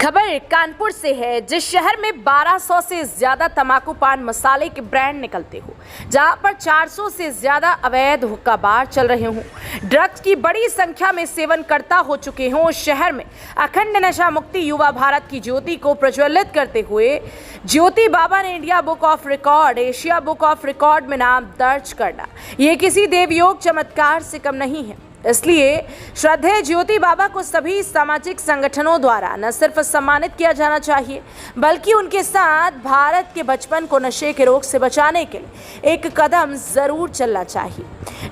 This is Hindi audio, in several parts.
खबर कानपुर से है, जिस शहर में 1200 से ज्यादा तंबाकू पान मसाले के ब्रांड निकलते हो, जहां पर 400 से ज्यादा अवैध हुक्का बार चल रहे हों, ड्रग्स की बड़ी संख्या में सेवनकर्ता हो चुके हों, उस शहर में अखंड नशा मुक्ति युवा भारत की ज्योति को प्रज्वलित करते हुए ज्योति बाबा ने India book of record, Asia book of record में नाम दर्ज करना ये किसी देवयोग चमत्कार से कम नहीं है। इसलिए श्रद्धेय ज्योति बाबा को सभी सामाजिक संगठनों द्वारा न सिर्फ सम्मानित किया जाना चाहिए, बल्कि उनके साथ भारत के बचपन को नशे के रोग से बचाने के लिए एक कदम जरूर चलना चाहिए।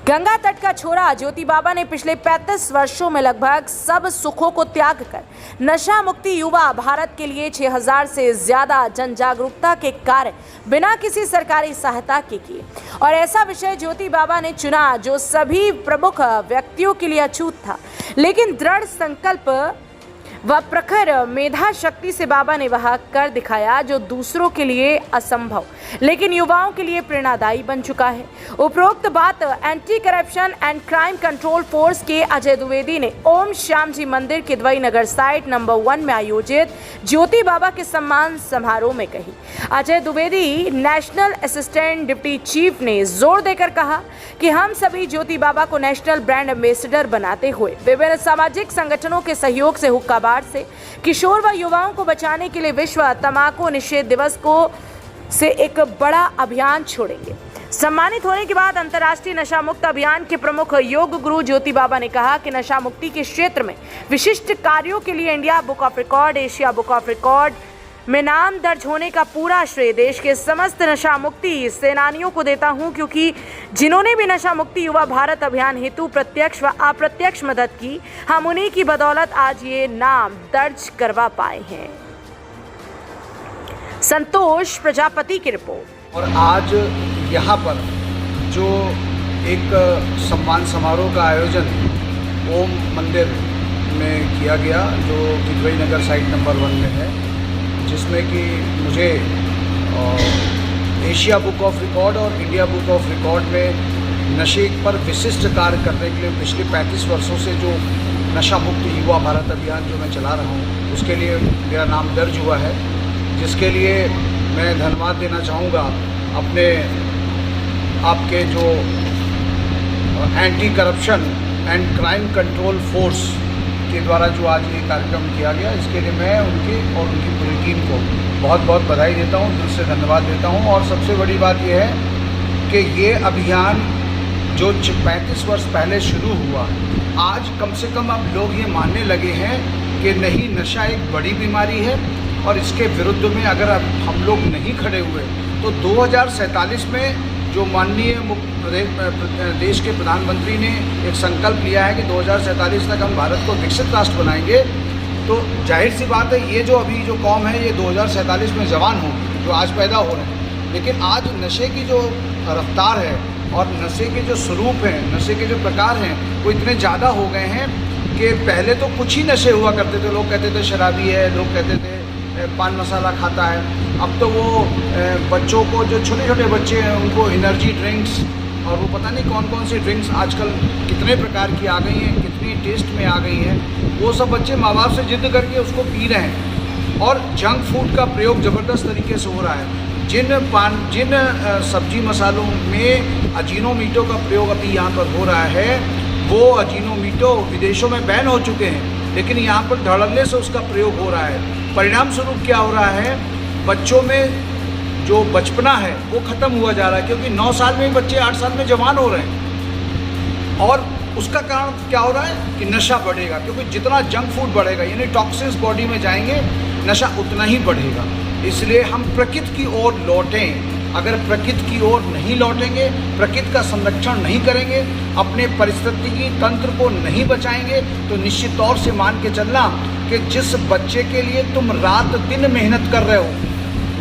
गंगा तट का छोरा ज्योति बाबा ने पिछले 35 वर्षों में लगभग सब सुखों को त्याग कर नशा मुक्ति युवा भारत के लिए 6000 से ज्यादा जन जागरूकता के कार्य बिना किसी सरकारी सहायता के किए, और ऐसा विषय ज्योति बाबा ने चुना जो सभी प्रमुख व्यक्तियों के लिए अछूत था, लेकिन दृढ़ संकल्प व प्रखर मेधा शक्ति से बाबा ने वह कर दिखाया जो दूसरों के लिए असंभव लेकिन युवाओं के लिए प्रेरणादायी बन चुका है। उपरोक्त बात anti corruption and crime control force के अजय द्विवेदी ने ओम श्याम जी मंदिर के द्वई नगर साइट नंबर 1 में आयोजित ज्योति बाबा के सम्मान समारोह में कही। Ajay Dwivedi national assistant deputy chief ने जोर देकर कहा कि हम सभी ज्योति बाबा को नेशनल ब्रांड एम्बेसडर बनाते हुए विभिन्न सामाजिक संगठनों के सहयोग से हुक्का बार से किशोर व युवाओं को बचाने के लिए विश्व तंबाकू निषेध दिवस को से एक बड़ा अभियान छोड़ेंगे। सम्मानित होने के बाद अंतर्राष्ट्रीय नशा मुक्त अभियान के प्रमुख योग गुरु ज्योति बाबा ने कहा कि नशा मुक्ति के क्षेत्र में विशिष्ट कार्यों के लिए India book of record, Asia book of record में नाम दर्ज होने का पूरा श्रेय देश के समस्त नशा मुक्ति सेनानियों को देता हूं, क्योंकि जिन्होंने भी नशा मुक्ति युवा भारत अभियान हेतु प्रत्यक्ष व अप्रत्यक्ष मदद की, हम उन्हीं की बदौलत आज ये नाम दर्ज करवा पाए हैं। संतोष प्रजापति की रिपोर्ट। और आज यहाँ पर जो एक सम्मान समारोह का आयोजन ओम मंदिर में किया गया, जो किदवई नगर साइट नंबर 1 में है, जिसमें कि मुझे एशिया बुक ऑफ रिकॉर्ड और इंडिया बुक ऑफ रिकॉर्ड में नशे पर विशिष्ट कार्य करने के लिए पिछले 35 वर्षों से जो नशा मुक्त युवा भारत अभियान जो मैं चला रहा हूँ, उसके लिए मेरा नाम दर्ज हुआ है, जिसके लिए मैं धन्यवाद देना चाहूँगा अपने आपके जो anti corruption and crime control force के द्वारा जो आज ये कार्यक्रम किया गया, इसके लिए मैं उनकी और उनकी पूरी टीम को बहुत बहुत बधाई देता हूँ, दिल से धन्यवाद देता हूँ। और सबसे बड़ी बात यह है कि ये अभियान जो 35 वर्ष पहले शुरू हुआ, आज कम से कम अब लोग ये मानने लगे हैं कि नहीं, नशा एक बड़ी बीमारी है और इसके विरुद्ध में अगर हम लोग नहीं खड़े हुए तो 2047 में जो माननीय देश के प्रधानमंत्री ने एक संकल्प लिया है कि 2047 तक हम भारत को विकसित राष्ट्र बनाएंगे, तो जाहिर सी बात है ये जो अभी जो कौम है ये 2047 में जवान होगी, जो आज पैदा हो रहे हैं। लेकिन आज नशे की जो रफ्तार है और नशे के जो स्वरूप हैं, नशे के जो प्रकार हैं, वो इतने ज़्यादा हो गए हैं कि पहले तो कुछ ही नशे हुआ करते थे। लोग कहते थे शराबी है, लोग कहते थे पान मसाला खाता है। अब तो वो बच्चों को, जो छोटे छोटे बच्चे हैं, उनको एनर्जी ड्रिंक्स और वो पता नहीं कौन कौन सी ड्रिंक्स आजकल कितने प्रकार की आ गई हैं, कितनी टेस्ट में आ गई हैं, वो सब बच्चे माँ बाप से जिद करके उसको पी रहे हैं। और जंक फूड का प्रयोग ज़बरदस्त तरीके से हो रहा है। जिन सब्जी मसालों में अजीनोमोटो का प्रयोग अभी यहाँ पर हो रहा है, वो अजीनोमोटो विदेशों में बैन हो चुके हैं, लेकिन यहाँ पर धड़ल्ले से उसका प्रयोग हो रहा है। परिणाम स्वरूप क्या हो रहा है, बच्चों में जो बचपना है वो ख़त्म हुआ जा रहा है, क्योंकि 9 साल में ही बच्चे 8 साल में जवान हो रहे हैं। और उसका कारण क्या हो रहा है कि नशा बढ़ेगा, क्योंकि जितना जंक फूड बढ़ेगा यानी टॉक्सिन्स बॉडी में जाएंगे, नशा उतना ही बढ़ेगा। इसलिए हम प्रकृति की ओर लौटें। अगर प्रकृति की ओर नहीं लौटेंगे, प्रकृति का संरक्षण नहीं करेंगे, अपने पारिस्थितिकी तंत्र को नहीं बचाएंगे, तो निश्चित तौर से मान के चलना कि जिस बच्चे के लिए तुम रात दिन मेहनत कर रहे हो,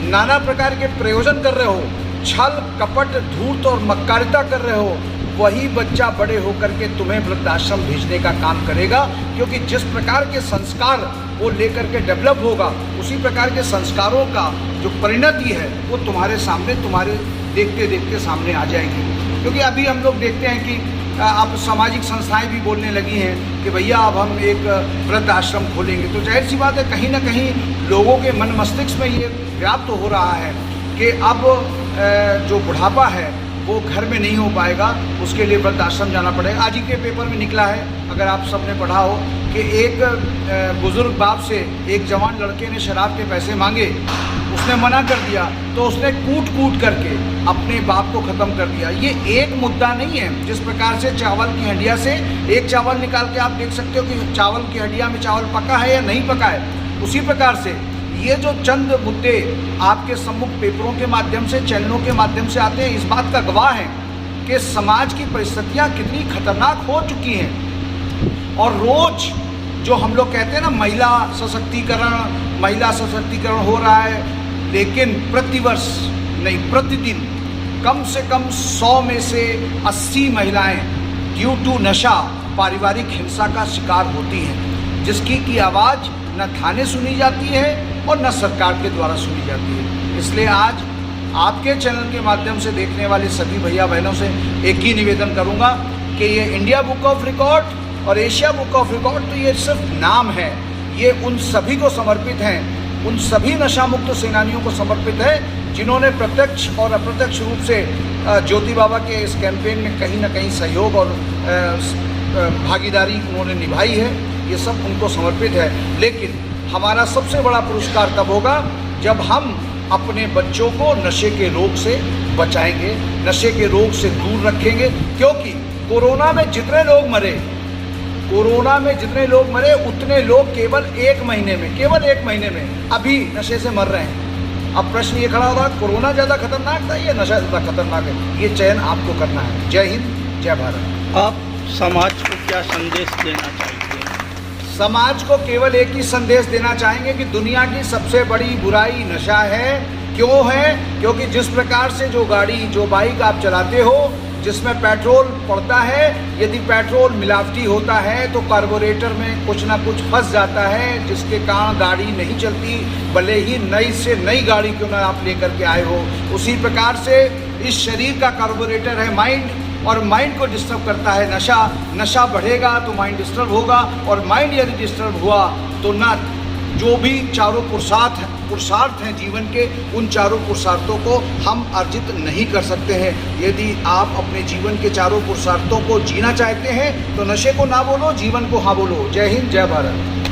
नाना प्रकार के प्रयोजन कर रहे हो, छल कपट धूर्त और मक्कारिता कर रहे हो, वही बच्चा बड़े होकर के तुम्हें वृद्धाश्रम भेजने का काम करेगा। क्योंकि जिस प्रकार के संस्कार वो लेकर के डेवलप होगा, उसी प्रकार के संस्कारों का जो परिणति है वो तुम्हारे सामने, तुम्हारे देखते देखते सामने आ जाएगी। क्योंकि अभी हम लोग देखते हैं कि अब सामाजिक संस्थाएं भी बोलने लगी हैं कि भैया अब हम एक वृद्ध आश्रम खोलेंगे। तो जाहिर सी बात है कहीं ना कहीं लोगों के मन मस्तिष्क में ये व्याप्त हो रहा है कि अब जो बुढ़ापा है वो घर में नहीं हो पाएगा, उसके लिए वृद्ध आश्रम जाना पड़ेगा। आज ही के पेपर में निकला है, अगर आप सबने पढ़ा हो, कि एक बुजुर्ग बाप से एक जवान लड़के ने शराब के पैसे मांगे, उसने मना कर दिया तो उसने कूट कूट करके अपने बाप को ख़त्म कर दिया। ये एक मुद्दा नहीं है। जिस प्रकार से चावल की हंडिया से एक चावल निकाल के आप देख सकते हो कि चावल की हंडिया में चावल पका है या नहीं पका है, उसी प्रकार से ये जो चंद मुद्दे आपके सम्मुख पेपरों के माध्यम से, चैनलों के माध्यम से आते हैं, इस बात का गवाह है कि समाज की परिस्थितियाँ कितनी खतरनाक हो चुकी हैं। और रोज़ जो हम लोग कहते हैं ना महिला सशक्तिकरण हो रहा है, लेकिन प्रतिवर्ष नहीं, प्रतिदिन कम से कम 100 में से 80 महिलाएं ड्यू टू नशा, पारिवारिक हिंसा का शिकार होती हैं, जिसकी की आवाज़ न थाने सुनी जाती है और न सरकार के द्वारा सुनी जाती है। इसलिए आज आपके चैनल के माध्यम से देखने वाले सभी भैया बहनों से एक ही निवेदन करूंगा कि ये इंडिया बुक ऑफ रिकॉर्ड और एशिया बुक ऑफ रिकॉर्ड तो ये सिर्फ नाम है, ये उन सभी को समर्पित हैं, उन सभी नशा मुक्त सेनानियों को समर्पित है जिन्होंने प्रत्यक्ष और अप्रत्यक्ष रूप से ज्योति बाबा के इस कैंपेन में कहीं ना कहीं सहयोग और भागीदारी उन्होंने निभाई है। ये सब उनको समर्पित है। लेकिन हमारा सबसे बड़ा पुरस्कार तब होगा जब हम अपने बच्चों को नशे के रोग से बचाएंगे, नशे के रोग से दूर रखेंगे। क्योंकि कोरोना में जितने लोग मरे उतने लोग केवल एक महीने में अभी नशे से मर रहे हैं। अब प्रश्न ये खड़ा होगा, कोरोना ज़्यादा खतरनाक था या नशा ज़्यादा खतरनाक है? ये चयन आपको करना है। जय हिंद, जय भारत। आप समाज को क्या संदेश देना चाहते हैं? समाज को केवल एक ही संदेश देना चाहेंगे कि दुनिया की सबसे बड़ी बुराई नशा है। क्यों है? क्योंकि जिस प्रकार से जो बाइक आप चलाते हो, जिसमें पेट्रोल पड़ता है, यदि पेट्रोल मिलावटी होता है तो कार्बोरेटर में कुछ ना कुछ फंस जाता है, जिसके कारण गाड़ी नहीं चलती, भले ही नई से नई गाड़ी क्यों ना आप लेकर के आए हो। उसी प्रकार से इस शरीर का कार्बोरेटर है माइंड, और माइंड को डिस्टर्ब करता है नशा। नशा बढ़ेगा तो माइंड डिस्टर्ब होगा, और माइंड यदि डिस्टर्ब हुआ तो ना जो भी चारों पुरुषार्थ हैं जीवन के, उन चारों पुरुषार्थों को हम अर्जित नहीं कर सकते हैं। यदि आप अपने जीवन के चारों पुरुषार्थों को जीना चाहते हैं तो नशे को ना बोलो, जीवन को हाँ बोलो। जय हिंद, जय भारत।